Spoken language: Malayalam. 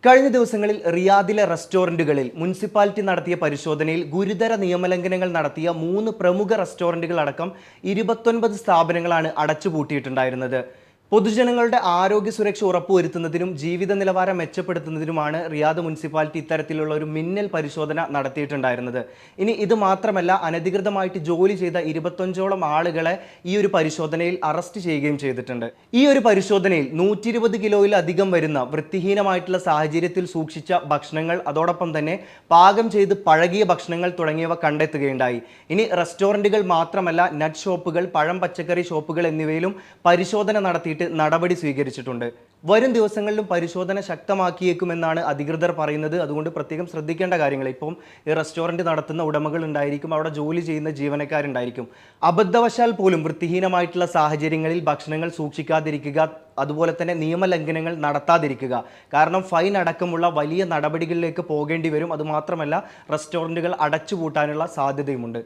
കഴിഞ്ഞ ദിവസങ്ങളിൽ റിയാദിലെ റെസ്റ്റോറന്റുകളിൽ മുനിസിപ്പാലിറ്റി നടത്തിയ പരിശോധനയിൽ ഗുരുതര നിയമലംഘനങ്ങൾ നടത്തിയ 3 പ്രമുഖ റെസ്റ്റോറന്റുകൾ അടക്കം 29 സ്ഥാപനങ്ങളാണ് അടച്ചുപൂട്ടിയിട്ടുണ്ടായിരുന്നത്. പൊതുജനങ്ങളുടെ ആരോഗ്യ സുരക്ഷ ഉറപ്പുവരുത്തുന്നതിനും ജീവിത നിലവാരം മെച്ചപ്പെടുത്തുന്നതിനുമാണ് റിയാദ് മുനിസിപ്പാലിറ്റി ഇത്തരത്തിലുള്ള ഒരു മിന്നൽ പരിശോധന നടത്തിയിട്ടുണ്ടായിരുന്നത്. ഇനി ഇത് മാത്രമല്ല, അനധികൃതമായിട്ട് ജോലി ചെയ്ത 25ഓളം ആളുകളെ ഈ ഒരു പരിശോധനയിൽ അറസ്റ്റ് ചെയ്യുകയും ചെയ്തിട്ടുണ്ട്. ഈ ഒരു പരിശോധനയിൽ 120 കിലോയിലധികം വരുന്ന വൃത്തിഹീനമായിട്ടുള്ള സാഹചര്യത്തിൽ സൂക്ഷിച്ച ഭക്ഷണങ്ങൾ, അതോടൊപ്പം തന്നെ പാകം ചെയ്ത് പഴകിയ ഭക്ഷണങ്ങൾ തുടങ്ങിയവ കണ്ടെത്തുകയുണ്ടായി. ഇനി റെസ്റ്റോറന്റുകൾ മാത്രമല്ല, നട്ട് ഷോപ്പുകൾ, പഴം പച്ചക്കറി ഷോപ്പുകൾ എന്നിവയിലും പരിശോധന നടത്തിയിട്ട് നടപടി സ്വീകരിച്ചിട്ടുണ്ട്. വരും ദിവസങ്ങളിലും പരിശോധന ശക്തമാക്കിയേക്കുമെന്നാണ് അധികൃതർ പറയുന്നത്. അതുകൊണ്ട് പ്രത്യേകം ശ്രദ്ധിക്കേണ്ട കാര്യങ്ങൾ, ഇപ്പം ഈ റെസ്റ്റോറൻറ്റ് നടത്തുന്ന ഉടമകൾ ഉണ്ടായിരിക്കും, അവിടെ ജോലി ചെയ്യുന്ന ജീവനക്കാരുണ്ടായിരിക്കും. അബദ്ധവശാൽ പോലും വൃത്തിഹീനമായിട്ടുള്ള സാഹചര്യങ്ങളിൽ ഭക്ഷണങ്ങൾ സൂക്ഷിക്കാതിരിക്കുക, അതുപോലെ തന്നെ നിയമലംഘനങ്ങൾ നടത്താതിരിക്കുക. കാരണം ഫൈൻ അടക്കമുള്ള വലിയ നടപടികളിലേക്ക് പോകേണ്ടി വരും. അതുമാത്രമല്ല, റെസ്റ്റോറൻറ്റുകൾ അടച്ചുപൂട്ടാനുള്ള സാധ്യതയുമുണ്ട്.